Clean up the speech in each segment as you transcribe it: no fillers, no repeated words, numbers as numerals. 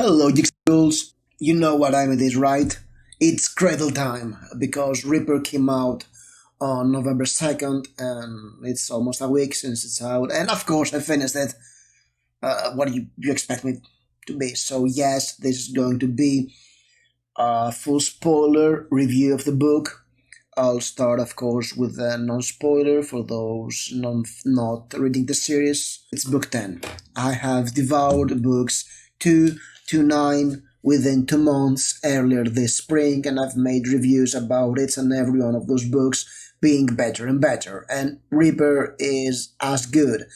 Hello, Jigsaws. You know what time it is, right? It's Cradle time because Reaper came out on November 2nd, and it's almost a week since it's out. And of course, I finished it. What do you expect me to be? So, yes, this is going to be a full spoiler review of the book. I'll start, of course, with a non spoiler for those not reading the series. It's book 10. I have devoured books 2 to 9 within 2 months earlier this spring, and I've made reviews about it and every one of those books being better and better. And Reaper is as good.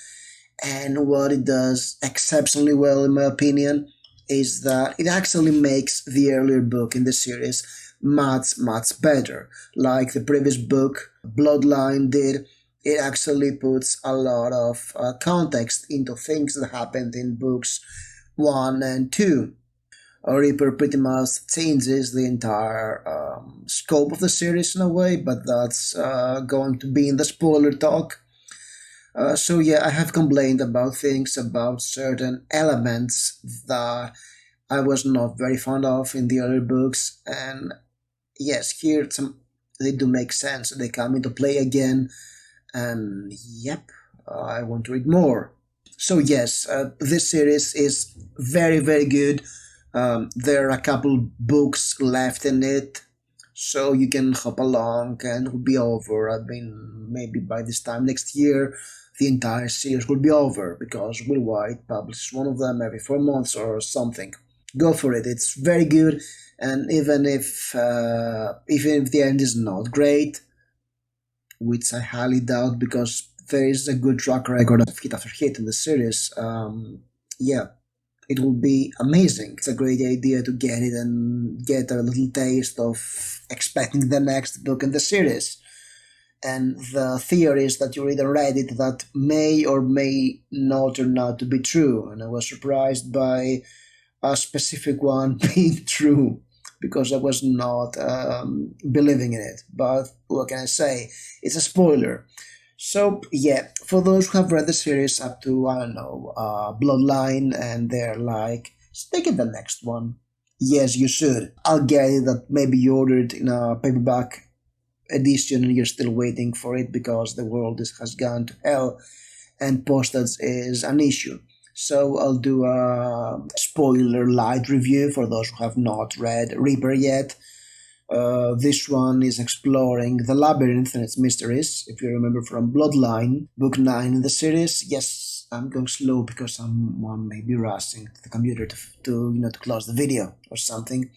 And what it does exceptionally well, in my opinion, is that it actually makes the earlier book in the series much better. Like the previous book, Bloodline, did, it actually puts a lot of context into things that happened in books 1 and 2. Reaper pretty much changes the entire scope of the series in a way, but that's going to be in the spoiler talk. So yeah, I have complained about things, about certain elements that I was not very fond of in the other books, and yes, here some they do make sense. They come into play again, and yep, I want to read more. So yes, this series is very good. There are a couple books left in it, so you can hop along and it'll be over. I mean, maybe by this time next year, the entire series will be over because Will Wight publishes one of them every 4 months or something. Go for it. It's very good, and even if the end is not great, which I highly doubt because there is a good track record of hit after hit in the series. Yeah, it will be amazing. It's a great idea to get it and get a little taste of expecting the next book in the series. And the theories that you read on Reddit that may or may not turn out to be true. And I was surprised by a specific one being true because I was not believing in it. But what can I say? It's a spoiler. So yeah, for those who have read the series up to I don't know Bloodline, and they're like, stick it the next one. Yes, you should. I'll get it that maybe you ordered in a paperback edition and you're still waiting for it because the world has gone to hell and postage is an issue. So I'll do a spoiler light review for those who have not read Reaper yet. This one is exploring the labyrinth and its mysteries. If you remember from Bloodline, book 9 in the series. Yes, I'm going slow because someone may be rushing to the computer to close the video or something.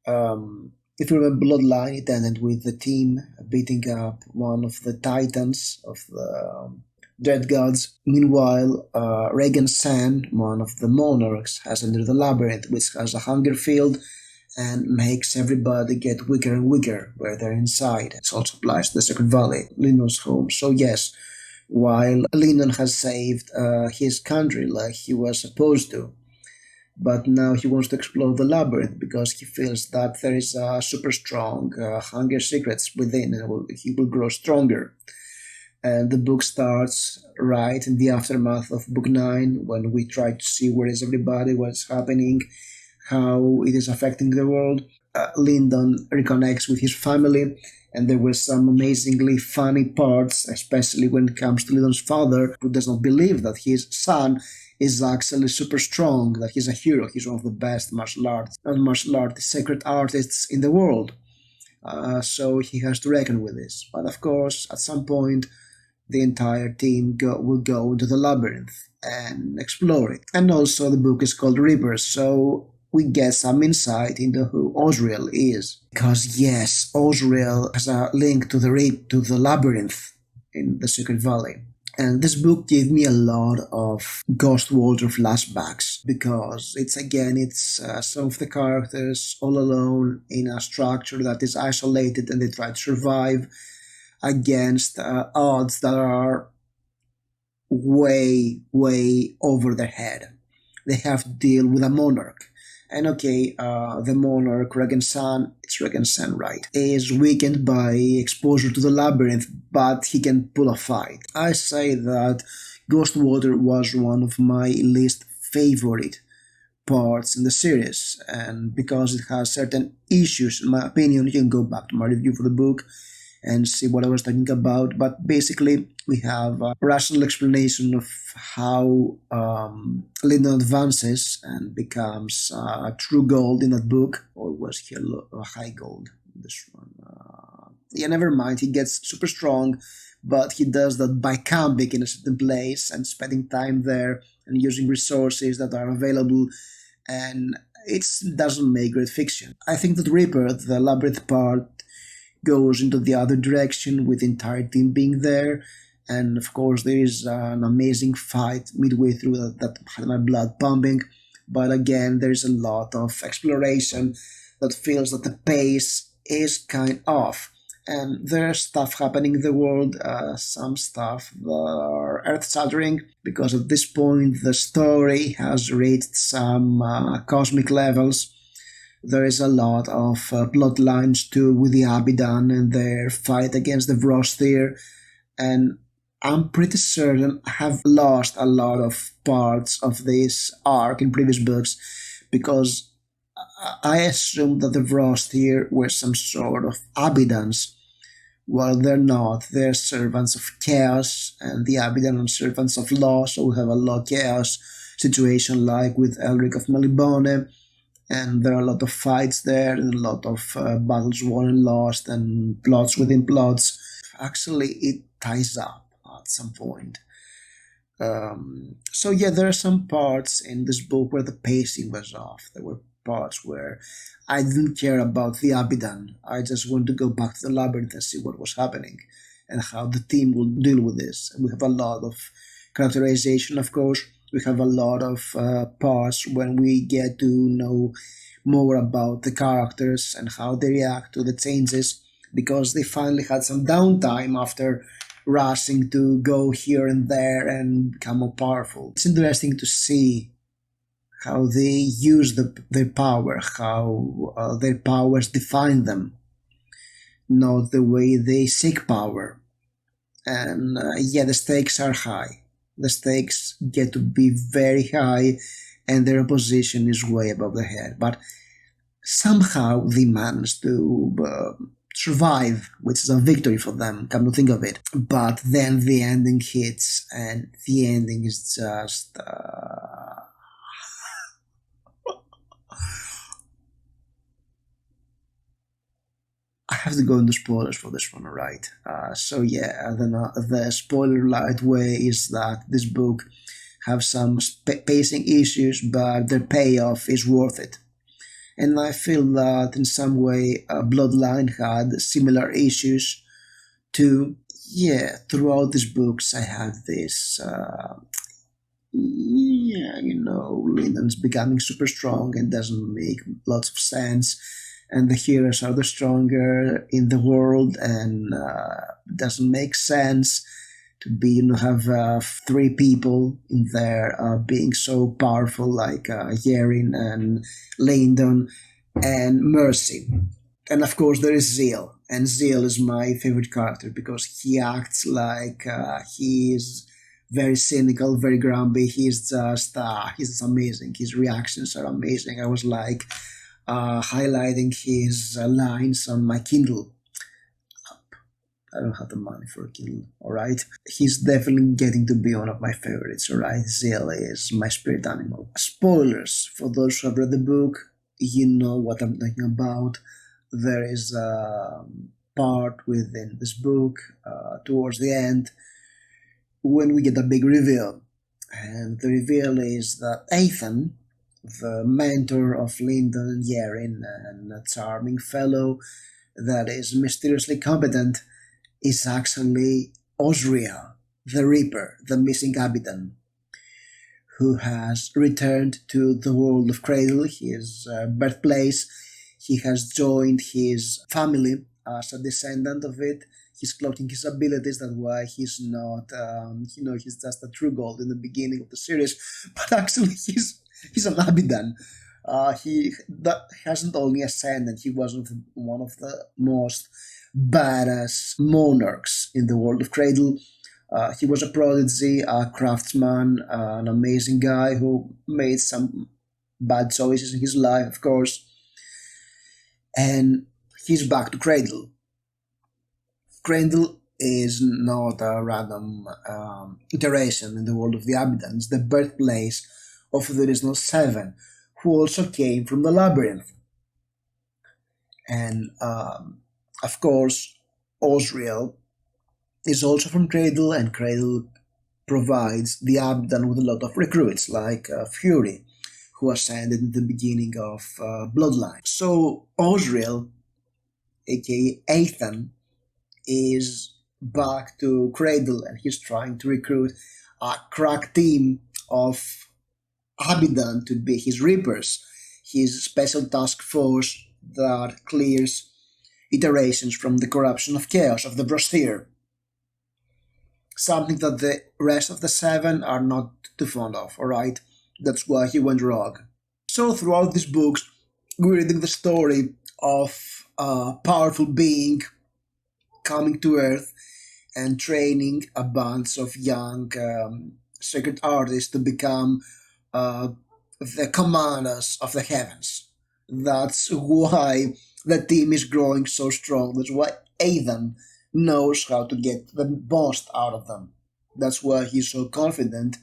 If you remember Bloodline, it ended with the team beating up one of the titans of the Dead Gods. Meanwhile, Regan San, one of the monarchs, has entered the labyrinth, which has a hunger field and makes everybody get weaker and weaker where they're inside. It also applies to the Secret Valley, Lindon's home. So yes, while Lyndon has saved his country like he was supposed to, but now he wants to explore the labyrinth because he feels that there is a super strong hunger secrets within and he will grow stronger. And the book starts right in the aftermath of book 9 when we try to see where is everybody, what's happening, how it is affecting the world. Lyndon reconnects with his family, and there were some amazingly funny parts, especially when it comes to Lyndon's father, who does not believe that his son is actually super strong, that he's a hero, he's one of the best martial arts, sacred artists in the world. So he has to reckon with this. But of course, at some point, the entire team will go into the labyrinth and explore it. And also, the book is called Reaper, so we get some insight into who Osriel is. Because yes, Osriel has a link to the labyrinth in the Secret Valley. And this book gave me a lot of Ghost Walter flashbacks because it's some of the characters all alone in a structure that is isolated and they try to survive against odds that are way over their head. They have to deal with a monarch. And okay, the monarch, it's Regan San, right, is weakened by exposure to the labyrinth, but he can pull a fight. I say that Ghostwater was one of my least favorite parts in the series, and because it has certain issues, in my opinion, you can go back to my review for the book and see what I was talking about. But basically, we have a rational explanation of how Lyndon advances and becomes true gold in that book, or was he a high gold in this one? Yeah, never mind. He gets super strong, but he does that by camping in a certain place and spending time there and using resources that are available, and it doesn't make great fiction. I think that Reaper, the Labyrinth part, goes into the other direction with the entire team being there. And of course, there is an amazing fight midway through that had my blood pumping. But again, there is a lot of exploration that feels that the pace is kind of. And there's stuff happening in the world, some stuff that are earth shattering, because at this point the story has reached some cosmic levels. There is a lot of plot lines too with the Abidan and their fight against the Vrostir, and I'm pretty certain I have lost a lot of parts of this arc in previous books because I assumed that the Vrostir were some sort of Abidans. Well, they're not. They're servants of chaos, and the Abidan are servants of law, so we have a law chaos situation like with Elric of Malibone, and there are a lot of fights there and a lot of battles won and lost and plots within plots. Actually, it ties up at some point. So yeah, there are some parts in this book where the pacing was off. There were parts where I didn't care about the Abidan. I just wanted to go back to the labyrinth and see what was happening and how the team will deal with this. And we have a lot of characterization, of course. We have a lot of parts when we get to know more about the characters and how they react to the changes because they finally had some downtime after rushing to go here and there and become more powerful. It's interesting to see how they use their power, how their powers define them, not the way they seek power. And yeah, the stakes are high. The stakes get to be very high, and their opposition is way above their head. But somehow they manage to survive, which is a victory for them, come to think of it. But then the ending hits, and the ending is just. I have to go into spoilers for this one, alright? So yeah, the spoiler light way is that this book have some pacing issues, but their payoff is worth it. And I feel that in some way, Bloodline had similar issues too. Yeah, throughout these books, I have this. Yeah, Lyndon's becoming super strong and doesn't make lots of sense, and the heroes are the stronger in the world, and doesn't make sense to be have three people in there being so powerful like Yerin and Lyndon and Mercy. And of course there is Zeal, and Zeal is my favorite character because he acts like he is very cynical, very grumpy. He's just amazing. His reactions are amazing. I was like highlighting his lines on my Kindle. I don't have the money for a Kindle, alright? He's definitely getting to be one of my favorites, alright? Zeal is my spirit animal. Spoilers, for those who have read the book, you know what I'm talking about. There is a part within this book, towards the end, when we get a big reveal. And the reveal is that Ethan, the mentor of Lyndon and Yerin, and a charming fellow that is mysteriously competent, is actually Osriel, the Reaper, the missing Abidan, who has returned to the world of Cradle, his birthplace. He has joined his family as a descendant of it. He's cloaking his abilities, that's why he's not, he's just a true gold in the beginning of the series, but actually he's an Abidan. He hasn't only ascended, he was one of the most badass monarchs in the world of Cradle. He was a prodigy, a craftsman, an amazing guy who made some bad choices in his life, of course, and he's back to Cradle. Cradle is not a random iteration in the world of the Abidans, the birthplace of the original Seven, who also came from the Labyrinth. And of course, Osriel is also from Cradle, and Cradle provides the Abidan with a lot of recruits, like Fury, who ascended in the beginning of Bloodline. So Osriel, aka Ethan, is back to Cradle, and he's trying to recruit a crack team of Abidan to be his Reapers, his special task force that clears iterations from the corruption of chaos of the Brosphere, something that the rest of the Seven are not too fond of, alright? That's why he went rogue. So throughout these books, we're reading the story of a powerful being coming to Earth and training a bunch of young sacred artists to become uh, the commanders of the heavens. That's why the team is growing so strong. That's why Aidan knows how to get the most out of them. That's why he's so confident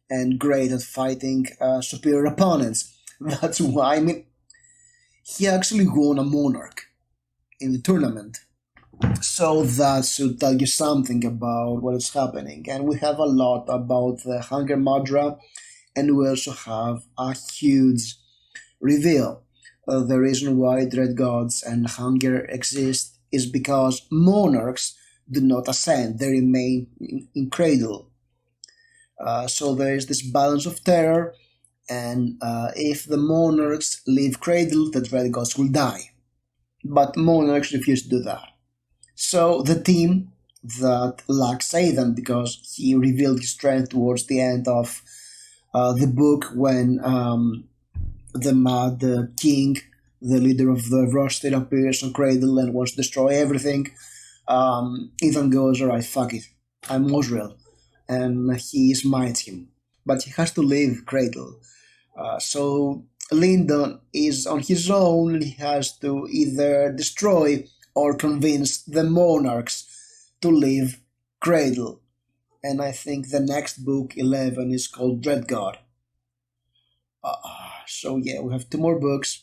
and great at fighting superior opponents. That's why, I mean, he actually won a monarch in the tournament. So that should tell you something about what is happening. And we have a lot about the Hunger Madra, and we also have a huge reveal. The reason why Dread Gods and Hunger exist is because monarchs do not ascend, they remain in Cradle. So there is this balance of terror, and if the monarchs leave Cradle, the Dread Gods will die. But monarchs refuse to do that. So the team that lacks Aidan, because he revealed his strength towards the end of the book when the Mad King, the leader of the roster, appears on Cradle and wants to destroy everything. Ethan goes, alright, fuck it. I'm Osriel. And he smites him. But he has to leave Cradle. So Lyndon is on his own. He has to either destroy or convince the monarchs to leave Cradle. And I think the next book, 11, is called Dread God. So yeah, we have two more books,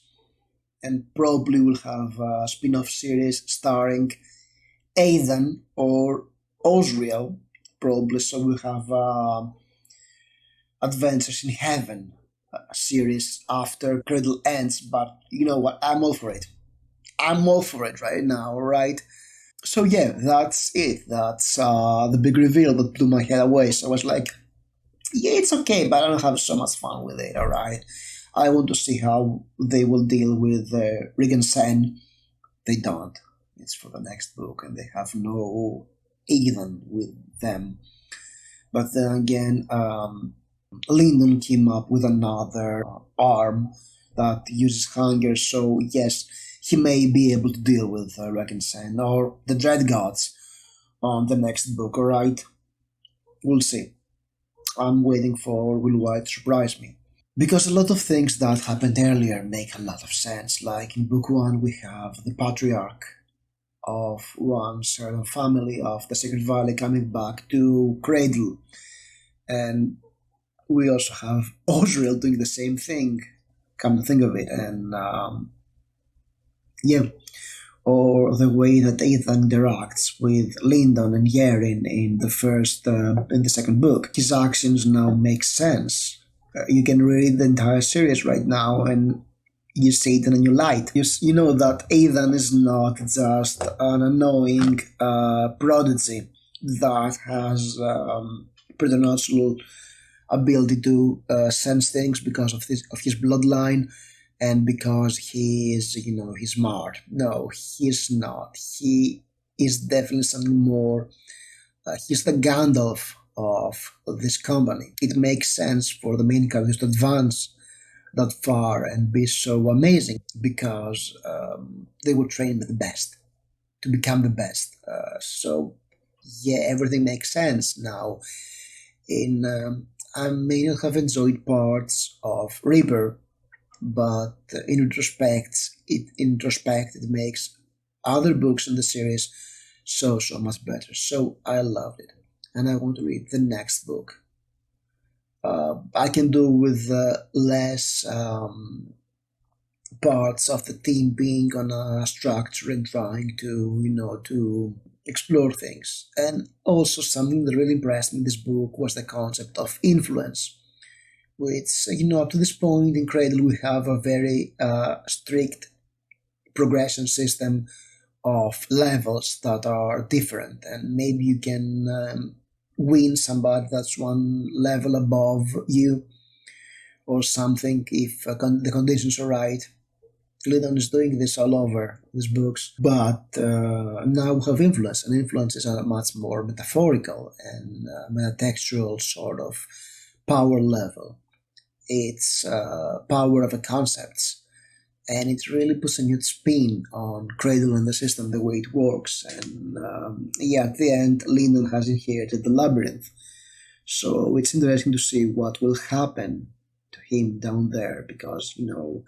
and probably we'll have a spin-off series starring Aidan or Osriel, probably. So we'll have Adventures in Heaven series after Cradle ends. But you know what? I'm all for it. I'm all for it right now, right? So yeah, that's it. That's the big reveal that blew my head away. So I was like, yeah, it's okay, but I don't have so much fun with it. All right, I want to see how they will deal with Regan Sen. They don't. It's for the next book, and they have no even with them. But then again, Lyndon came up with another arm that uses hunger. So yes, he may be able to deal with Regan Sen or the Dread Gods on the next book. All right, we'll see. I'm waiting for Will Wight to surprise me. Because a lot of things that happened earlier make a lot of sense. Like in book one, we have the patriarch of one certain family of the Sacred Valley coming back to Cradle. And we also have Osriel doing the same thing, come to think of it. And yeah, or the way that Ethan interacts with Lyndon and Yaren in in the second book. His actions now make sense. You can read the entire series right now and you see it in a new light. You know that Ethan is not just an annoying prodigy that has preternatural ability to sense things because of his bloodline and because he is, he's smart. No, he's not. He is definitely something more. He's the Gandalf of this company. It makes sense for the main characters to advance that far and be so amazing because they were trained with the best to become the best. So yeah, everything makes sense now. In I may not have enjoyed parts of Reaper but in retrospect it makes other books in the series so much better. So I loved it, and I want to read the next book. I can do with less parts of the team being on a structure and trying to to explore things. And also something that really impressed me in this book was the concept of influence, which up to this point in Cradle we have a very strict progression system of levels that are different, and maybe you can win somebody that's one level above you or something if the conditions are right. Clinton is doing this all over his books, but now we have influence, and influence is a much more metaphorical and metatextual sort of power level. It's power of the concepts, and it really puts a new spin on Cradle and the system, the way it works. And yeah, at the end, Lyndon has inherited the labyrinth, so it's interesting to see what will happen to him down there, because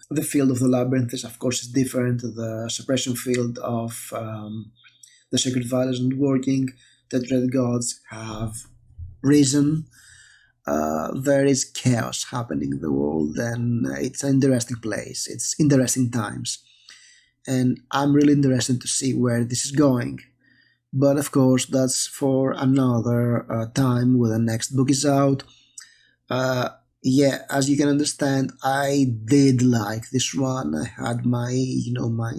the field of the labyrinth is, of course, is different. The suppression field of the sacred valley isn't working. The dread gods have risen. There is chaos happening in the world, and it's an interesting place. It's interesting times, and I'm really interested to see where this is going. But of course, that's for another time when the next book is out. Uh, yeah, as you can understand, I did like this one. I had my, my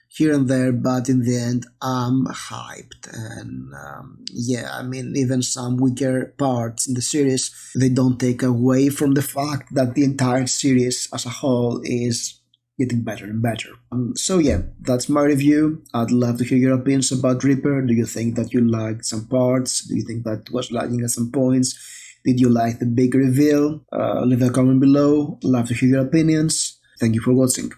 here and there, but in the end, I'm hyped. And yeah, I mean, even some weaker parts in the series, they don't take away from the fact that the entire series as a whole is getting better and better. So yeah, that's my review. I'd love to hear your opinions about Reaper. Do you think that you liked some parts? Do you think that was lagging at some points? Did you like the big reveal? Leave a comment below. Love to hear your opinions. Thank you for watching.